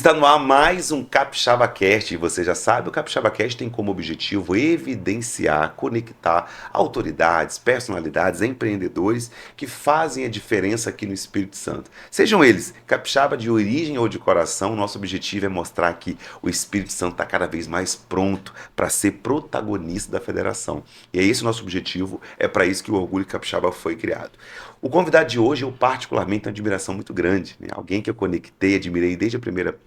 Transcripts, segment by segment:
Está no ar mais um Capixaba Cast, e você já sabe, o Capixaba Cast tem como objetivo evidenciar, conectar autoridades, personalidades, empreendedores que fazem a diferença aqui no Espírito Santo. Sejam eles capixaba de origem ou de coração, nosso objetivo é mostrar que o Espírito Santo está cada vez mais pronto para ser protagonista da federação. E é esse o nosso objetivo, é para isso que o Orgulho Capixaba foi criado. O convidado de hoje, eu particularmente tenho uma admiração muito grande, né? Alguém que eu conectei, admirei desde a primeira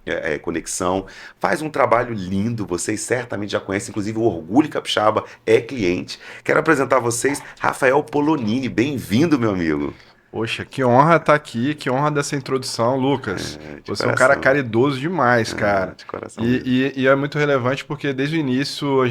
conexão, faz um trabalho lindo, vocês certamente já conhecem, inclusive o Orgulho Capixaba é cliente. Quero apresentar a vocês Rafael Polonini, bem-vindo, meu amigo. Poxa, que honra estar aqui, que honra dessa introdução, Lucas. De Você é um cara coração. caridoso demais, cara. De coração mesmo. E é muito relevante porque desde o início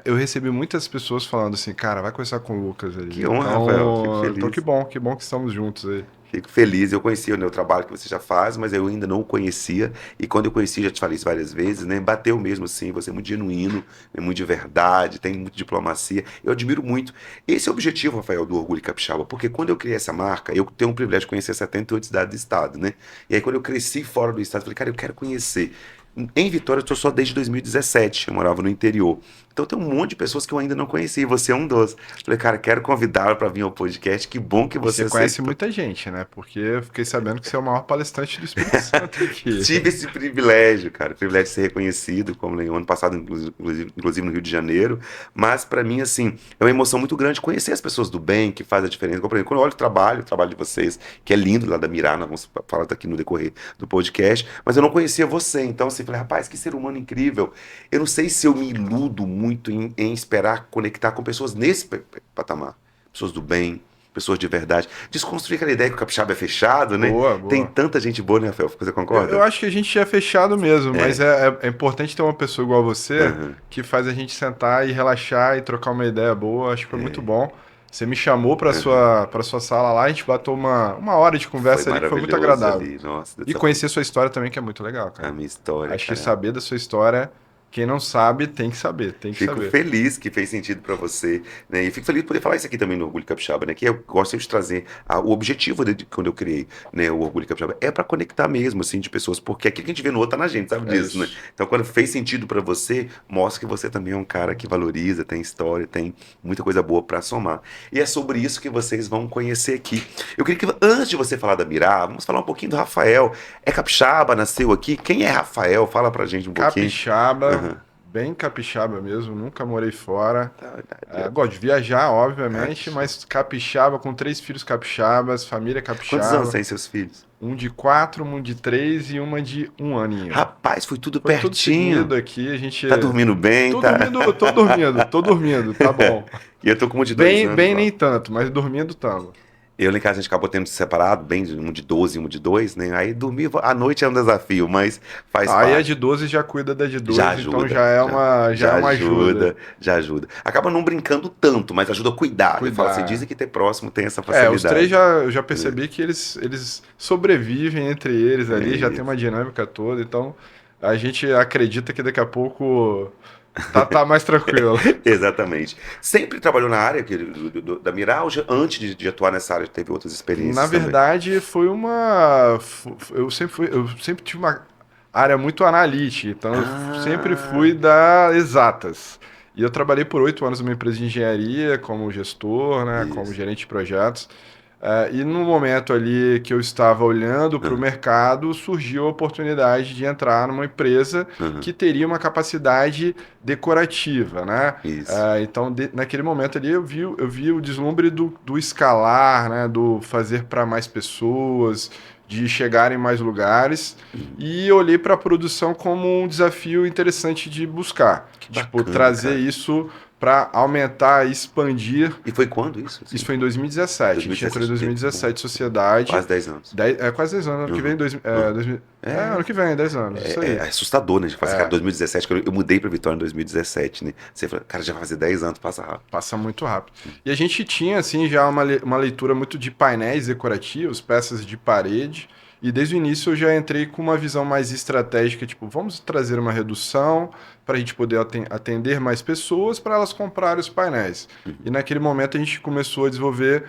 eu recebi muitas pessoas falando assim, cara, vai conversar com o Lucas ali. Que honra, Rafael, fico Então feliz. que bom que estamos juntos aí. Fico feliz, eu conhecia o trabalho que você já faz, mas eu ainda não o conhecia, e quando eu conheci, já te falei isso várias vezes, né, bateu mesmo assim, você é muito genuíno, é muito de verdade, tem muita diplomacia, eu admiro muito. Esse é o objetivo, Rafael, do Orgulho Capixaba, porque quando eu criei essa marca, eu tenho o privilégio de conhecer 78 cidades do estado, né, e aí quando eu cresci fora do estado, eu falei, cara, eu quero conhecer. Em Vitória eu estou só desde 2017, eu morava no interior. Então tem um monte de pessoas que eu ainda não conheci, e você é um dos. Falei, cara, quero convidá-lo para vir ao podcast, que bom que E você você conhece aceitou. muita gente, né? Porque eu fiquei sabendo que você é o maior palestrante do Espírito Santo aqui. Tive esse privilégio, cara, privilégio de ser reconhecido, como no ano passado, inclusive no Rio de Janeiro, mas para mim, assim, é uma emoção muito grande conhecer as pessoas do bem, que fazem a diferença. Por exemplo, quando eu olho o trabalho de vocês, que é lindo lá da Mirar, nós vamos falar daqui no decorrer do podcast, mas eu não conhecia você, então assim, falei, rapaz, que ser humano incrível. Eu não sei se eu me iludo muito em esperar conectar com pessoas nesse patamar, pessoas do bem, pessoas de verdade. Desconstruir aquela ideia que o capixaba é fechado, né? Boa, Tem boa. tanta gente boa, né, Rafael? Você Eu concorda? acho que a gente é fechado mesmo, mas é importante ter uma pessoa igual a você Aham. que faz a gente sentar e relaxar e trocar uma ideia boa. Acho que foi muito bom. Você me chamou para Aham. para sua sala lá, a gente bateu uma hora de Foi conversa ali que foi muito maravilhoso agradável. ali. Nossa, E conhecer sua história também, que é muito legal, a cara. minha história, Acho que cara. saber da sua história, quem não sabe, tem que saber, tem que Fico saber. feliz que fez sentido para você, né? E fico feliz de poder falar isso aqui também no Orgulho Capixaba, né? Que eu gosto sempre de trazer o objetivo de quando eu criei, né, o Orgulho Capixaba é para conectar mesmo, assim, de pessoas, porque aquilo que a gente vê no outro tá na gente, sabe É disso, né? isso. Então, quando fez sentido para você, mostra que você também é um cara que valoriza, tem história, tem muita coisa boa para somar. E é sobre isso que vocês vão conhecer aqui. Eu queria que, antes de você falar da Mirá, vamos falar um pouquinho do Rafael. É capixaba, nasceu aqui? Quem é Rafael? Fala pra gente um pouquinho. Capixaba, Aham. bem capixaba mesmo, nunca morei fora. Tá, tá, Gosto de viajar, obviamente, capixaba. mas capixaba, com 3 filhos capixabas, família Quantos anos capixaba. tem seus filhos? Um de 4, um de 3 e uma de 1 aninho. Rapaz, foi tudo Foi tudo pertinho. seguido aqui, a gente... Tá dormindo bem, tá? Tô dormindo, tá bom. E eu tô com uma de 2 anos Bem lá. nem tanto, mas dormindo tamo. Eu lá em casa a gente acabou tendo se separado, bem, um de 12 e um de 2, né? Aí dormir à noite é um desafio, mas faz Aí a parte. de 12 já cuida da de Já 2, então ajuda, já é já uma ajuda. ajuda, já ajuda. Acaba não brincando tanto, mas ajuda a cuidar. Ele fala assim, dizem Cuidar. que ter próximo tem essa Os três facilidade. eu já percebi que eles sobrevivem entre eles É ali, já tem isso. uma dinâmica toda, então a gente acredita que daqui a pouco tá mais tranquilo. Exatamente. Sempre trabalhou na área da Miralja, antes de atuar nessa área, teve outras Na experiências também. verdade, foi uma. Eu sempre tive uma área muito analítica, então eu sempre Ah, fui da exatas. E eu trabalhei por 8 anos numa empresa de engenharia, como gestor, né, como isso. gerente de projetos. E no momento ali que eu estava olhando para o Aham, mercado, surgiu a oportunidade de entrar numa empresa aham, que teria uma capacidade decorativa, né? isso. Então, naquele momento ali, eu vi o deslumbre do escalar, né? Do fazer para mais pessoas, de chegar em mais lugares. Uhum. E olhei para a produção como um desafio interessante de buscar. Que Tipo, bacana, trazer cara. isso para aumentar, expandir. E foi quando isso? Isso Assim? foi em 2017. A gente entrou em 2017.2017, sociedade. Quase 10 anos. Quase 10 anos. Ano que vem, Uhum, uhum. ano É, que vem, 10 anos. Isso é aí. assustador, né? De fazer, cara, É, 2017, que eu mudei pra Vitória em 2017, né? Você fala, cara, já vai fazer 10 anos, passa rápido. passa muito rápido. E a gente tinha, assim, já uma leitura muito de painéis decorativos, peças de parede. E desde o início eu já entrei com uma visão mais estratégica, tipo, vamos trazer uma redução para a gente poder atender mais pessoas para elas comprarem os painéis. E naquele momento a gente começou a desenvolver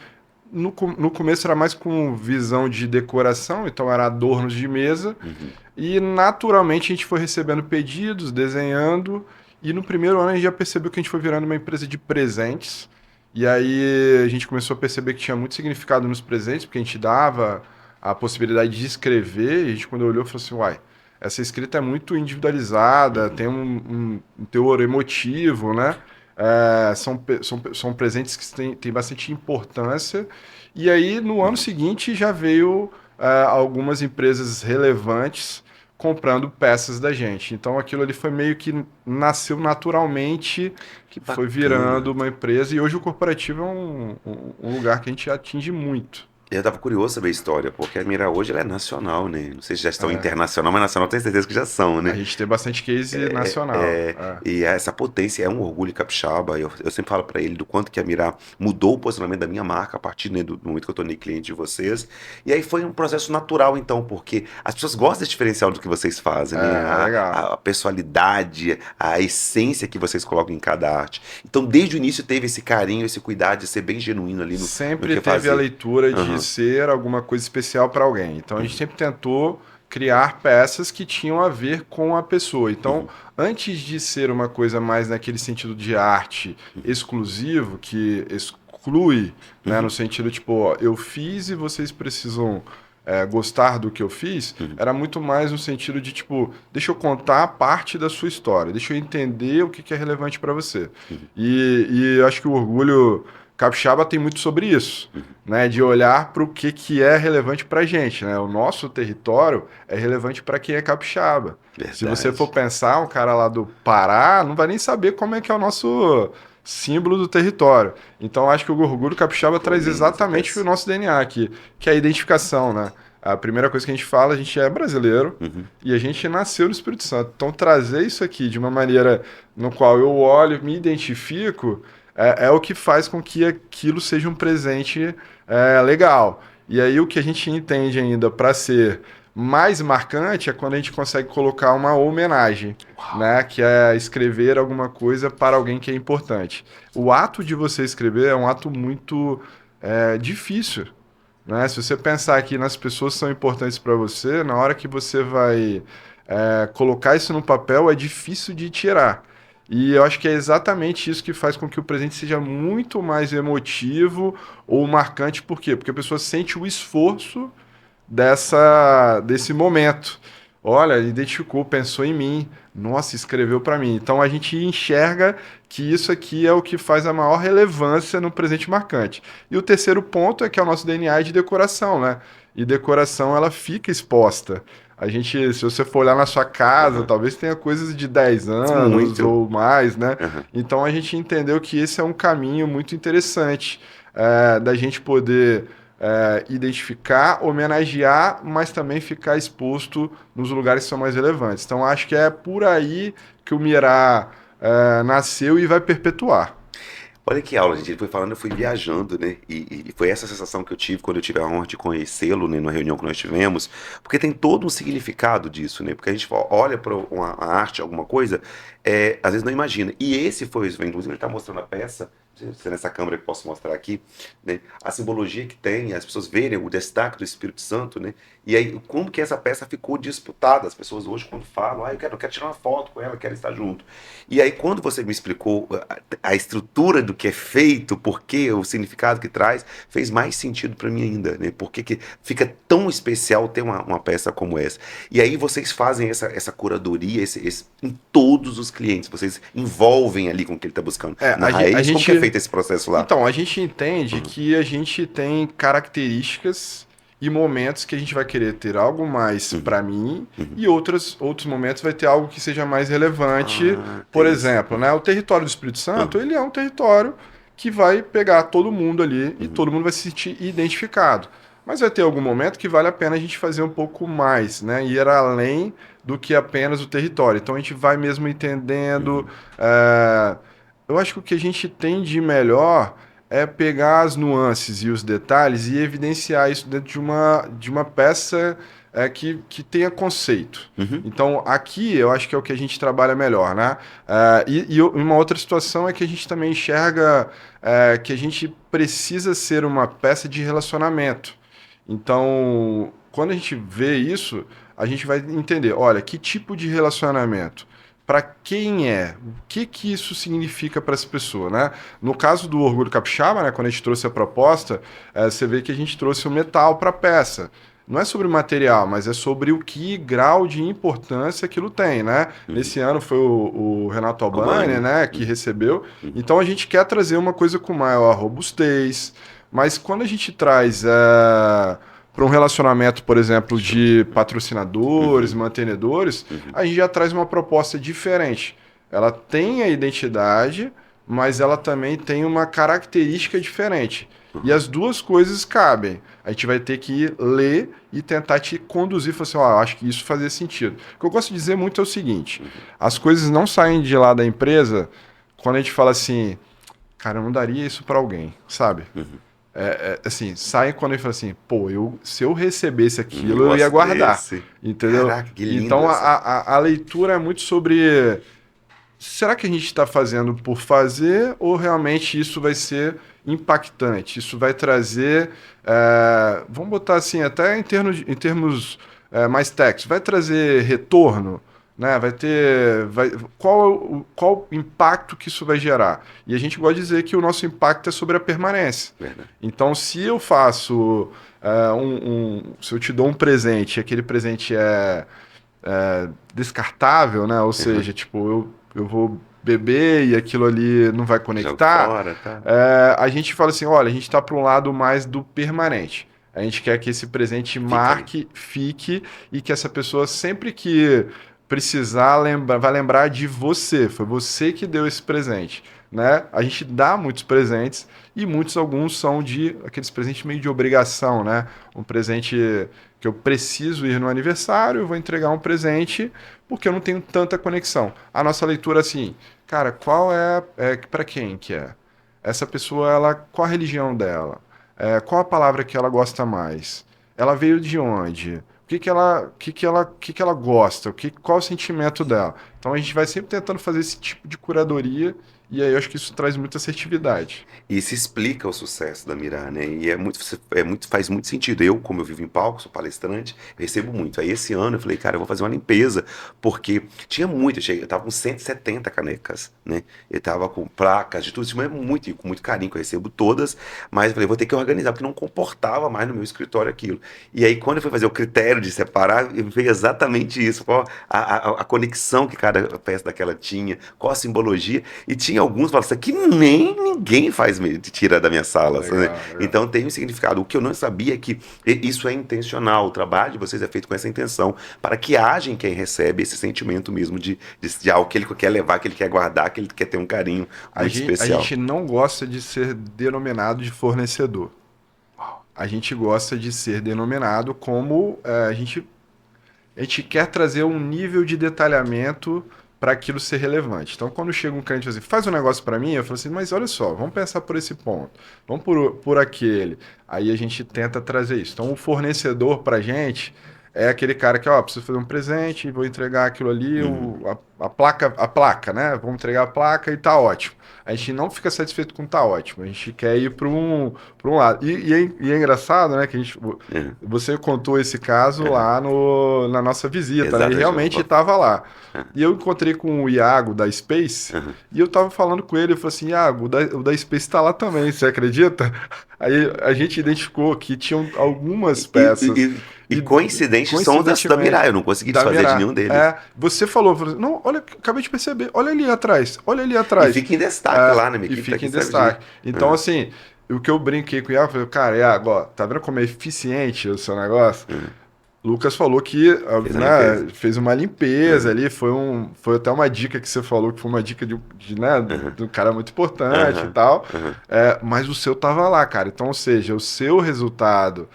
no começo era mais com visão de decoração, então era adornos de mesa, Uhum. e naturalmente a gente foi recebendo pedidos, desenhando, e no primeiro ano a gente já percebeu que a gente foi virando uma empresa de presentes, e aí a gente começou a perceber que tinha muito significado nos presentes, porque a gente dava a possibilidade de escrever, e a gente quando olhou falou assim, uai, essa escrita é muito individualizada, Uhum. tem um teor emotivo, né? São presentes que têm bastante importância. E aí, no ano Uhum. seguinte, já veio algumas empresas relevantes comprando peças da gente. Então, aquilo ali foi meio que nasceu naturalmente, Que foi bacana. virando uma empresa. E hoje o corporativo é um lugar que a gente atinge muito. Eu estava curioso saber a história, porque a Mira hoje ela é nacional, né? Não sei se já estão É, internacional, mas nacional tenho certeza que já são, a né? gente tem bastante case nacional. E essa potência é um orgulho capixaba. Eu sempre falo para ele do quanto que a Mira mudou o posicionamento da minha marca a partir, né, do momento que eu tornei cliente de vocês. E aí foi um processo natural, então, porque as pessoas gostam desse diferencial do que vocês fazem, né? Legal. A personalidade, a essência que vocês colocam em cada arte. Então, desde o início teve esse carinho, esse cuidado de ser bem genuíno ali no Sempre que teve a fazia. leitura de Aham. ser alguma coisa especial para alguém. Então a gente Uhum. sempre tentou criar peças que tinham a ver com a pessoa. Então, Uhum. antes de ser uma coisa mais naquele sentido de arte exclusivo, que exclui, né, no Uhum. sentido tipo, ó, eu fiz e vocês precisam gostar do que eu fiz, Uhum. era muito mais no sentido de tipo, deixa eu contar parte da sua história, deixa eu entender o que que é relevante para você. Uhum. E eu acho que o orgulho capixaba tem muito sobre isso, Uhum. né? De olhar para o que é relevante para a gente, né? O nosso território é relevante para quem é capixaba. Se você for Verdade. pensar, um cara lá do Pará não vai nem saber como é que é o nosso símbolo do território. Então, acho que o orgulho capixaba Ficou traz linda essa exatamente o peça. nosso DNA aqui, que é a identificação, né? A primeira coisa que a gente fala, a gente é brasileiro Uhum. e a gente nasceu no Espírito Santo. Então, trazer isso aqui de uma maneira no qual eu olho, me identifico, é o que faz com que aquilo seja um presente legal. E aí, o que a gente entende ainda para ser mais marcante é quando a gente consegue colocar uma homenagem, Uau. né? Que é escrever alguma coisa para alguém que é importante. O ato de você escrever é um ato muito difícil, né? Se você pensar que nas pessoas que são importantes para você, na hora que você vai colocar isso no papel, é difícil de tirar. E eu acho que é exatamente isso que faz com que o presente seja muito mais emotivo ou marcante. Por quê? Porque a pessoa sente o esforço desse momento. Olha, ele identificou, pensou em mim, nossa, escreveu para mim. Então a gente enxerga que isso aqui é o que faz a maior relevância no presente marcante. E o terceiro ponto é que é o nosso DNA de decoração, né? E decoração ela fica exposta. A gente, se você for olhar na sua casa, Aham. talvez tenha coisas de 10 anos Muito. ou mais, né? Aham. Então a gente entendeu que esse é um caminho muito interessante da gente poder identificar, homenagear, mas também ficar exposto nos lugares que são mais relevantes. Então, acho que é por aí que o Mirá nasceu e vai perpetuar. Olha que aula, gente. Ele foi falando, eu fui viajando, né? E foi essa sensação que eu tive quando eu tive a honra de conhecê-lo, né, numa reunião que nós tivemos, porque tem todo um significado disso, né? Porque a gente olha para uma arte, alguma coisa, às vezes não imagina. E esse foi, inclusive, ele está mostrando a peça, se é nessa câmera que eu posso mostrar aqui, né? A simbologia que tem, as pessoas verem o destaque do Espírito Santo, né? E aí, como que essa peça ficou disputada? As pessoas hoje, quando falam, eu quero tirar uma foto com ela, eu quero estar junto. E aí, quando você me explicou a estrutura do que é feito, porque o significado que traz, fez mais sentido para mim ainda, né? Porque que fica tão especial ter uma peça como essa. E aí vocês fazem essa curadoria em todos os clientes, vocês envolvem ali com o que ele está buscando. Na A raiz, como que é gente. feito esse processo lá? Então, a gente entende Uhum. que a gente tem características e momentos que a gente vai querer ter algo mais Uhum. para mim Uhum. e outros momentos vai ter algo que seja mais relevante. Ah, Por tem isso. exemplo, né, o território do Espírito Santo, Uhum. ele é um território que vai pegar todo mundo ali e Uhum. todo mundo vai se sentir identificado. Mas vai ter algum momento que vale a pena a gente fazer um pouco mais, né? Ir além do que apenas o território. Então a gente vai mesmo entendendo. Uhum. eh, eu acho que o que a gente tem de melhor é pegar as nuances e os detalhes e evidenciar isso dentro de uma peça que tenha conceito. Uhum. Então, aqui eu acho que é o que a gente trabalha melhor, né? Uma outra situação é que a gente também enxerga que a gente precisa ser uma peça de relacionamento. Então, quando a gente vê isso, a gente vai entender, olha, que tipo de relacionamento? Para quem é? O que isso significa para essa pessoa, né? No caso do Orgulho Capixaba, né, quando a gente trouxe a proposta, você vê que a gente trouxe o metal para a peça. Não é sobre o material, mas é sobre o que grau de importância aquilo tem, né? Uhum. Nesse ano foi o Renato Albani, Albani. né, que recebeu. Uhum. Então a gente quer trazer uma coisa com maior robustez, mas quando a gente traz para um relacionamento, por exemplo, Show. de patrocinadores, Uhum. mantenedores, Uhum. a gente já traz uma proposta diferente. Ela tem a identidade, mas ela também tem uma característica diferente. E Uhum. as duas coisas cabem. A gente vai ter que ler e tentar te conduzir, falar assim, ó, acho que isso fazia sentido. O que eu gosto de dizer muito é o seguinte, Uhum. as coisas não saem de lá da empresa quando a gente fala assim, cara, eu não daria isso para alguém, sabe? Uhum. Assim, saem quando ele fala assim, pô, se eu recebesse aquilo, eu ia Negócio guardar, desse. entendeu? Caraca, que lindo Então, essa. a leitura é muito sobre, será que a gente está fazendo por fazer ou realmente isso vai ser impactante? Isso vai trazer, vamos botar assim, até em termos mais técnicos, vai trazer retorno? Né? Qual o impacto que isso vai gerar? E a gente gosta de dizer que o nosso impacto é sobre a permanência. Verdade. Então, se eu faço se eu te dou um presente, e aquele presente é descartável, né? Ou Uhum. seja, tipo, eu vou beber e aquilo ali não vai Jogo conectar, fora, tá? a gente fala assim, olha, a gente está para um lado mais do permanente. A gente quer que esse presente Fica ali. marque, fique e que essa pessoa sempre que precisar vai lembrar de você. Foi você que deu esse presente, né? A gente dá muitos presentes e alguns são de aqueles presentes meio de obrigação, né? Um presente que eu preciso ir no aniversário, eu vou entregar um presente porque eu não tenho tanta conexão. A nossa leitura assim, cara, qual para quem que é? Essa pessoa, qual a religião dela? Qual a palavra que ela gosta mais? Ela veio de onde? O que que ela gosta? Qual o sentimento dela? Então a gente vai sempre tentando fazer esse tipo de curadoria e aí eu acho que isso traz muita assertividade. E se explica o sucesso da Mirar, né? E faz muito sentido. Eu, como eu vivo em palco, sou palestrante, eu recebo muito. Aí esse ano eu falei, cara, eu vou fazer uma limpeza, porque tinha muito, eu tava com 170 canecas, né? Eu tava com placas de tudo, isso é muito, com muito carinho, que eu recebo todas, mas eu falei, vou ter que organizar, porque não comportava mais no meu escritório aquilo. E aí, quando eu fui fazer o critério de separar, veio exatamente isso, qual a conexão que cada peça daquela tinha, qual a simbologia, e tinha alguns que falavam, isso aqui nem ninguém faz, tira da minha sala, né? Legal, legal. Então tem um significado. O que eu não sabia é que isso é intencional, o trabalho de vocês é feito com essa intenção, para que haja em quem recebe esse sentimento mesmo de algo que ele quer levar, que ele quer guardar, que ele quer ter um carinho muito A especial. gente não gosta de ser denominado de fornecedor. A gente gosta de ser denominado como a gente quer trazer um nível de detalhamento para aquilo ser relevante. Então, quando chega um cliente e fala assim, faz um negócio para mim, eu falo assim, mas olha só, vamos pensar por esse ponto, vamos por aquele. Aí a gente tenta trazer isso. Então, o fornecedor para a gente é aquele cara que, ó, preciso fazer um presente, vou entregar aquilo ali, Uhum. a placa, né? Vamos entregar a placa e tá ótimo. A gente não fica satisfeito com tá ótimo, a gente quer ir para um lado. E é engraçado, né, que Uhum. você contou esse caso Uhum. lá na nossa visita, né? E Exatamente. realmente estava lá. Uhum. E eu encontrei com o Iago da Space Uhum. e eu tava falando com ele, eu falei assim, Iago, o da Space está lá também, você acredita? Aí a gente identificou que tinham algumas E, e, peças e, e e coincidentes são da coincidentemente Mirai, eu não consegui da desfazer de Mirá. nenhum deles. Você falou assim, não, olha, acabei de perceber, olha ali E atrás. fica em destaque lá, né? Minha E equipe tá fica aqui, em sabe disso. destaque. Então, Uhum. assim, o que eu brinquei com o Iago, eu falei, cara, Iago, ó, tá vendo como é eficiente o seu negócio? Uhum. Lucas falou que Fez a limpeza. né, fez uma limpeza Uhum. ali, foi até uma dica que você falou, que foi uma dica né, Uhum. do cara muito importante e Uhum. tal, Uhum. mas o seu tava lá, cara. Então, ou seja, o seu resultado,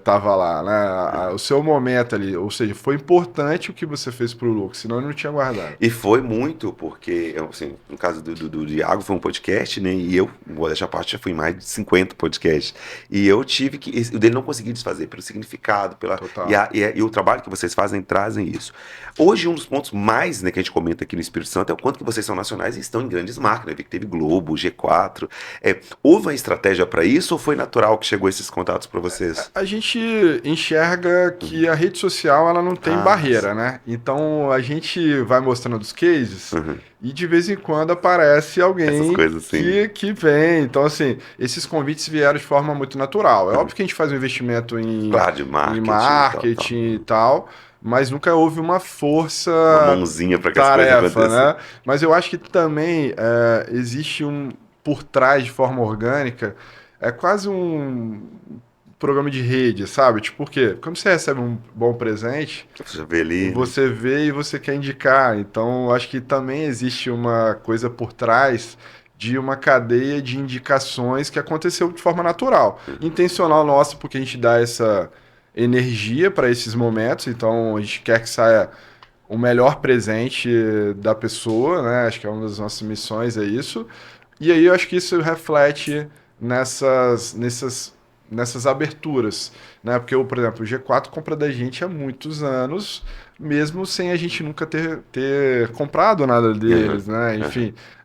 tava lá, né? O seu momento ali, ou seja, foi importante o que você fez pro Lucas, senão ele não tinha guardado. E foi muito, porque, assim, no caso do Iago foi um podcast, né? E eu, vou deixar a parte, já fui em mais de 50 podcasts. E eu tive que. O dele não consegui desfazer pelo significado, Total. e o trabalho que vocês fazem trazem isso. Hoje, um dos pontos mais, né, que a gente comenta aqui no Espírito Santo é o quanto que vocês são nacionais e estão em grandes marcas, né? Vi que teve Globo, G4. Houve uma estratégia para isso ou foi natural que chegou esses contatos para vocês? A gente enxerga que a rede social ela não tem Ah, barreira, né? Então a gente vai mostrando os cases uhum. e de vez em quando aparece Essas alguém coisas assim, né? que vem. Então, assim, esses convites vieram de forma muito natural. É óbvio que a gente faz um investimento Claro, de em marketing e tal, tal. marketing e tal, mas nunca houve uma força Uma mãozinha para que as coisas tarefa, aconteçam. né? Mas eu acho que também existe por trás de forma orgânica, é quase um programa de rede, sabe? Tipo, por quê? Quando você recebe um bom presente, Você já vê ali, né? você vê e você quer indicar. Então, acho que também existe uma coisa por trás de uma cadeia de indicações que aconteceu de forma natural. Intencional nossa, porque a gente dá essa energia para esses momentos, então a gente quer que saia o melhor presente da pessoa, né? Acho que é uma das nossas missões, é isso. E aí eu acho que isso reflete nessas aberturas, né? Porque, por exemplo, o G4 compra da gente há muitos anos, mesmo sem a gente nunca ter comprado nada Aham, deles, né?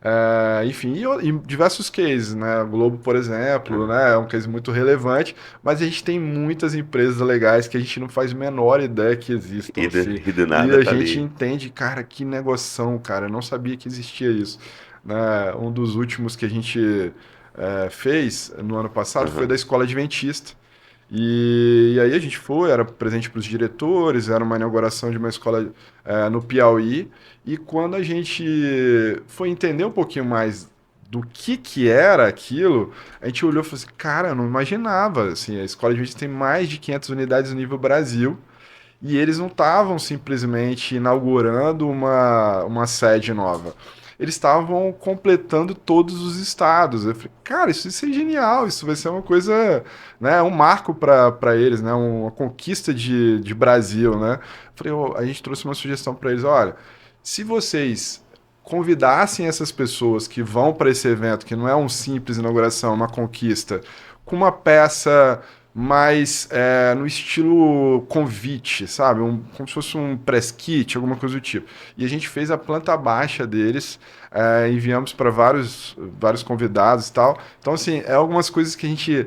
aham, Enfim, e diversos cases, né? O Globo, por exemplo, aham. né? É um case muito relevante, mas a gente tem muitas empresas legais que a gente não faz a menor ideia que existam, assim. E do E nada a tá gente ali. entende, cara, que negoção, cara. Eu não sabia que existia isso, né? Um dos últimos que a gente fez no ano passado foi da Aham. escola adventista. E aí a gente foi, era presente para os diretores, era uma inauguração de uma escola no Piauí. E quando a gente foi entender um pouquinho mais do que era aquilo, a gente olhou e falou assim, cara, eu não imaginava. Assim, a escola adventista tem mais de 500 unidades no nível Brasil. E eles não estavam simplesmente inaugurando uma sede nova. Eles estavam completando todos os estados. Eu falei, cara, isso é genial, isso vai ser uma coisa, né, um marco para eles, né, uma conquista de Brasil, né? Eu falei, a gente trouxe uma sugestão para eles, olha, se vocês convidassem essas pessoas que vão para esse evento, que não é um simples inauguração, é uma conquista, com uma peça mais no estilo convite, sabe? Como se fosse um press kit, alguma coisa do tipo. E a gente fez a planta baixa deles, enviamos para vários convidados e tal. Então, assim, é algumas coisas que a gente.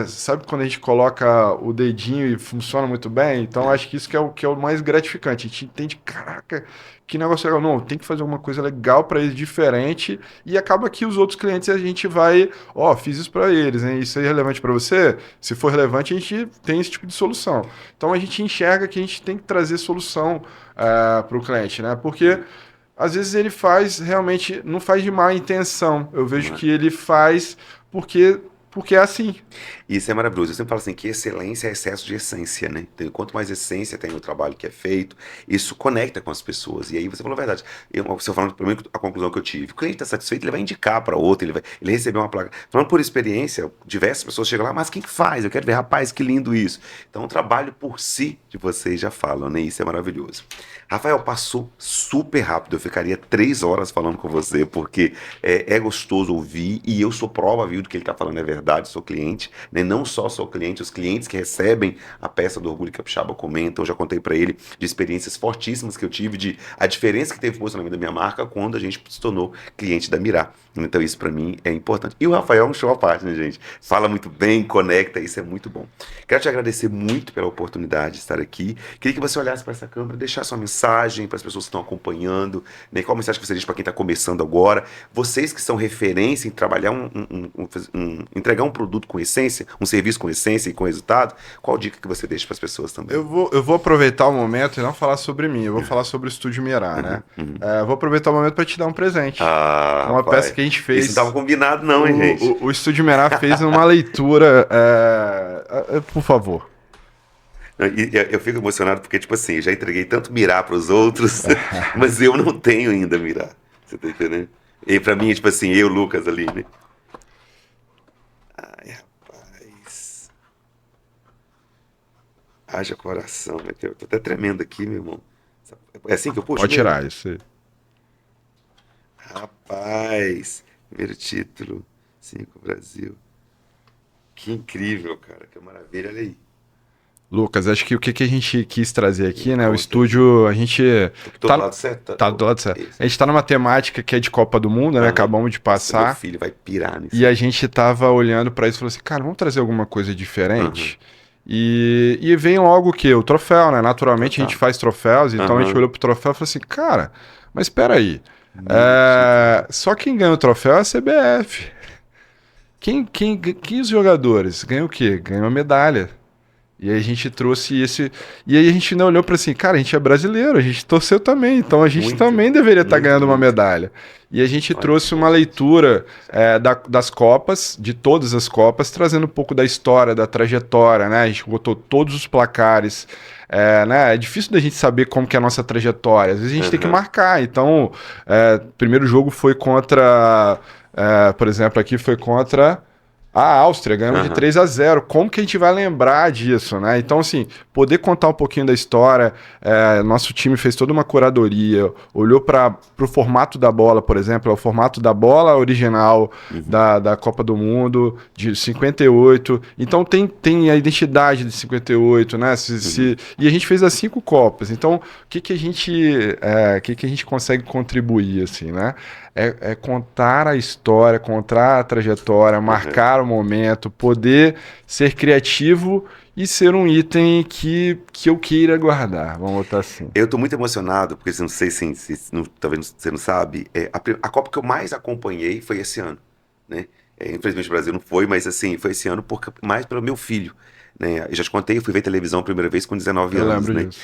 Sabe quando a gente coloca o dedinho e funciona muito bem? Então, É. acho que isso que é o mais gratificante. A gente entende, caraca, que negócio legal. Não, tem que fazer alguma coisa legal para eles, diferente, e acaba que os outros clientes a gente vai, fiz isso para eles, hein? Isso aí é relevante para você? Se for relevante, a gente tem esse tipo de solução. Então a gente enxerga que a gente tem que trazer solução para o cliente, né? Porque às vezes ele faz realmente, não faz de má intenção. Eu vejo Não é? que ele faz porque, porque é assim. Isso é maravilhoso. Eu sempre falo assim que excelência é excesso de essência, né? Então, quanto mais essência tem no trabalho que é feito, isso conecta com as pessoas. E aí você falou a verdade. Você falando para mim a conclusão que eu tive. O cliente está satisfeito, ele vai indicar para outro, ele recebeu uma placa. Falando por experiência, diversas pessoas chegam lá, mas quem que faz? Eu quero ver, rapaz, que lindo isso. Então, o trabalho por si de vocês já falam, né? Isso é maravilhoso. Rafael, passou super rápido. Eu ficaria 3 horas falando com você, porque é gostoso ouvir e eu sou prova, viu, do que ele está falando é verdade. Sou cliente, né? Não só sou cliente, os clientes que recebem a peça do Orgulho Capixaba comentam. Eu já contei para ele de experiências fortíssimas que eu tive, de a diferença que teve no posicionamento da minha marca quando a gente se tornou cliente da Mirá. Então, isso para mim é importante. E o Rafael é um show à parte, né, gente? Fala muito bem, conecta, isso é muito bom. Quero te agradecer muito pela oportunidade de estar aqui. Queria que você olhasse para essa câmera, deixasse uma mensagem para as pessoas que estão acompanhando, né? Qual mensagem que você deixa para quem está começando agora? Vocês que são referência em trabalhar entregar um produto com essência, um serviço com essência e com resultado, qual dica que você deixa para as pessoas também? Eu vou aproveitar o momento e não falar sobre mim, eu vou falar sobre o Estúdio Mirá, né? Uhum, uhum. Eu vou aproveitar o momento para te dar um presente. Ah, Uma peça rapaz, que a gente isso não estava fez. combinado não, hein, gente? O Estúdio Mirá fez uma leitura. Por favor. Eu fico emocionado porque, tipo assim, eu já entreguei tanto mirar para os outros, mas eu não tenho ainda mirar. Você tá entendendo? E para mim, tipo assim, eu, Lucas, ali, né? Ai, rapaz. Haja coração, né? Eu tô até tremendo aqui, meu irmão. É assim que eu puxo Pode mesmo? tirar isso aí. Rapaz, primeiro título, 5 Brasil. Que incrível, cara, que maravilha, olha aí. Lucas, acho que o que que a gente quis trazer Me aqui, né? O conta aqui. estúdio, a gente Tô do tá, lado certo? tá do lado certo. Isso. A gente tá numa temática que é de Copa do Mundo, né? Aham. Acabamos de Nossa, meu passar. filho vai pirar nisso E a aí. gente tava olhando pra isso e falou assim, cara, vamos trazer alguma coisa Aham. diferente? E vem logo o quê? O troféu, né? Naturalmente a gente Total. faz troféus, então a gente Aham. olhou pro troféu e falou assim, cara, mas espera aí. Meu título. Só quem ganha o troféu é a CBF. Quem os jogadores? Ganham o quê? Ganham a medalha. E aí a gente trouxe esse. E aí a gente não olhou para assim, cara, a gente é brasileiro, a gente torceu também, então a gente Muito, também deveria estar muito, ganhando uma muito. medalha. E a gente Olha que trouxe uma interessante. leitura das Copas, de todas as Copas, trazendo um pouco da história, da trajetória, né? A gente botou todos os placares. Né? É difícil da gente saber como que é a nossa trajetória. Às vezes a gente tem que Aham. marcar. Então, primeiro jogo foi contra. Por exemplo, aqui foi contra a Áustria, ganhamos de Aham. 3-0. Como que a gente vai lembrar disso, né? Então, assim, poder contar um pouquinho da história. Nosso time fez toda uma curadoria, olhou para o formato da bola, por exemplo, é o formato da bola original Uhum. da Copa do Mundo, de 58. Então, tem a identidade de 58, né? Uhum. E a gente fez as 5 Copas. Então, o que que a gente consegue contribuir, assim, né? É contar a história, contar a trajetória, Aham. marcar o momento, poder ser criativo e ser um item que eu queira guardar. Vamos botar assim. Eu tô muito emocionado, porque não sei se não, talvez você não sabe, a Copa que eu mais acompanhei foi esse ano, né? Infelizmente o Brasil não foi, mas assim, foi esse ano mais pelo meu filho, né? Eu já te contei, eu fui ver televisão a primeira vez com 19 Eu anos, lembro né? disso.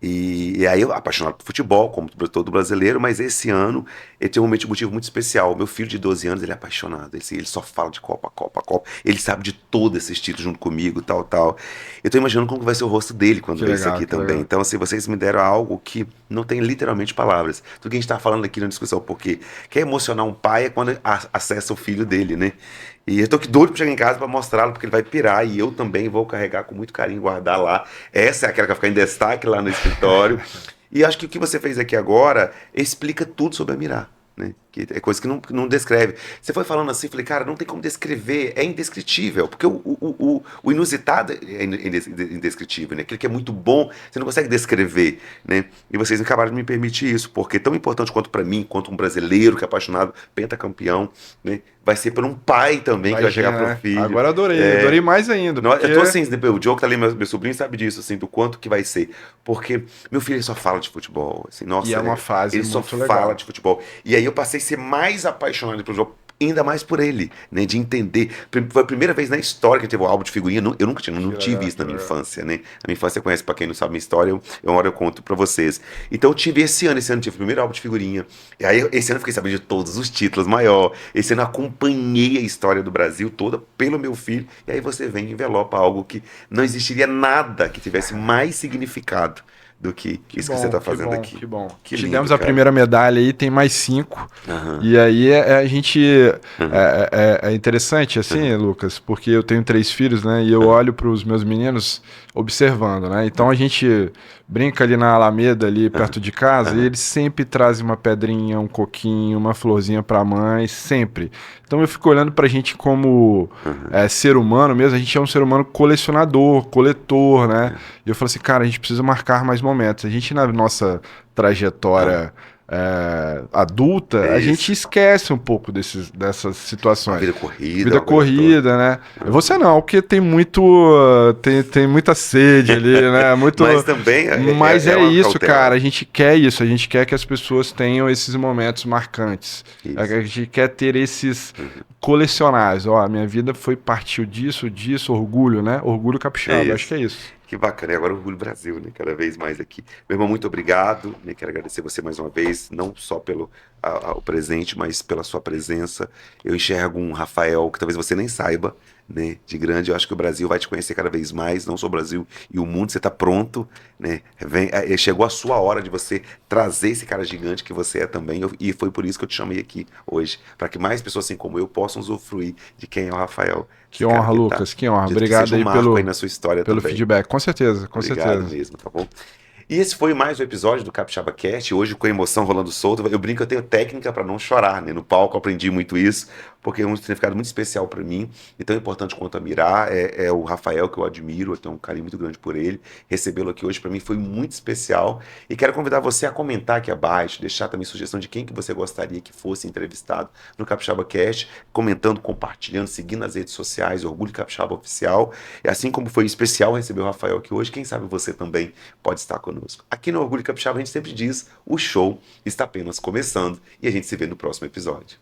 E aí eu apaixonado por futebol, como todo brasileiro, mas esse ano ele tem um motivo muito especial. O meu filho de 12 anos, ele é apaixonado. Ele só fala de Copa, Copa, Copa. Ele sabe de todos esses títulos junto comigo, tal, tal. Eu tô imaginando como que vai ser o rosto dele quando Que ver isso legal, aqui que também. legal. Então, assim, vocês me deram algo que não tem literalmente palavras. Tudo que a gente tá falando aqui na discussão, porque quer emocionar um pai é quando acessa o filho dele, né? E eu tô aqui doido pra chegar em casa pra mostrá-lo, porque ele vai pirar e eu também vou carregar com muito carinho, guardar lá. Essa é aquela que vai ficar em destaque lá no escritório. E acho que o que você fez aqui agora explica tudo sobre a Mirá, né? Que é coisa que não descreve. Você foi falando assim, falei, cara, não tem como descrever, é indescritível, porque o inusitado é indescritível, né? Aquilo que é muito bom, você não consegue descrever, né? E vocês acabaram de me permitir isso, porque é tão importante quanto para mim, quanto um brasileiro que é apaixonado, pentacampeão, né? Vai ser por um pai também que vai chegar Imagina, pro né? filho. Agora adorei, É, adorei mais ainda, eu tô porque. assim, o Diogo tá ali, meu sobrinho sabe disso, assim, do quanto que vai ser. Porque meu filho ele só fala de futebol, assim, E nossa, é uma fase ele só muito fala legal. de futebol. E aí eu passei a ser mais apaixonado pelo jogo, ainda mais por ele, né? De entender. Foi a primeira vez na história que teve um álbum de figurinha. Eu nunca tinha, não Que tive legal, isso que na minha legal. infância, né? A minha infância conhece, pra quem não sabe minha história, uma hora eu conto pra vocês. Então eu tive esse ano eu tive o primeiro álbum de figurinha. E aí esse ano eu fiquei sabendo de todos os títulos maior. Esse ano eu acompanhei a história do Brasil toda pelo meu filho. E aí você vem e envelopa algo que não existiria nada que tivesse mais significado do que Que isso que você bom, tá que fazendo bom, aqui. que bom. Que Te lindo, demos a cara. primeira medalha aí, tem mais 5. Aham, E aí a gente. aham, É interessante, assim, aham, Lucas, porque eu tenho 3 filhos, né? E eu aham, olho para os meus meninos observando, né? Então a gente brinca ali na Alameda, ali aham, perto de casa, e aham. eles sempre trazem uma pedrinha, um coquinho, uma florzinha para a mãe, sempre. Então eu fico olhando pra gente como Aham, ser humano mesmo, a gente é um ser humano colecionador, coletor, né? aham, E eu falo assim, cara, a gente precisa marcar mais momentos. A gente, na nossa aham. trajetória adulta, É a gente isso. esquece um pouco dessas A situações. vida corrida, Vida aquela toda. corrida, né? Você Aham. não, porque tem muita sede ali, né? Mas Muito. também Mas é é uma isso, cara. cautela. A gente quer isso. A gente quer que as pessoas tenham esses momentos marcantes. A Isso. gente quer ter esses Uhum. colecionáveis. Ó, a minha vida partiu disso, orgulho, né? Orgulho É capixaba. Acho que isso. é isso. Que bacana. E agora o Orgulho Brasil, né? Cada vez mais aqui. Meu irmão, muito obrigado. Né? Quero agradecer você mais uma vez, não só pelo o presente, mas pela sua presença. Eu enxergo um Rafael que talvez você nem saiba, né, de grande. Eu acho que o Brasil vai te conhecer cada vez mais, não só o Brasil e o mundo. Você está pronto, né? Chegou a sua hora de você trazer esse cara gigante que você é também. E foi por isso que eu te chamei aqui hoje, para que mais pessoas assim como eu possam usufruir de quem é o Rafael. Que Esse cara honra, que tá, Lucas, que honra. acredito que Obrigado seja um aí marco aí pelo, na sua história pelo também. feedback. Com certeza, com Obrigado certeza. mesmo, tá bom? E esse foi mais um episódio do Capixaba Cast, hoje com a emoção rolando solta. Eu brinco que eu tenho técnica para não chorar, né? No palco eu aprendi muito isso, porque é um significado muito especial para mim, e tão importante quanto a Mirar, é o Rafael, que eu admiro, eu tenho um carinho muito grande por ele. Recebê-lo aqui hoje para mim foi muito especial, e quero convidar você a comentar aqui abaixo, deixar também sugestão de quem que você gostaria que fosse entrevistado no Capixaba Cast, comentando, compartilhando, seguindo nas redes sociais, Orgulho Capixaba Oficial, e assim como foi especial receber o Rafael aqui hoje, quem sabe você também pode estar conosco. Aqui no Orgulho Capixaba a gente sempre diz, o show está apenas começando, e a gente se vê no próximo episódio.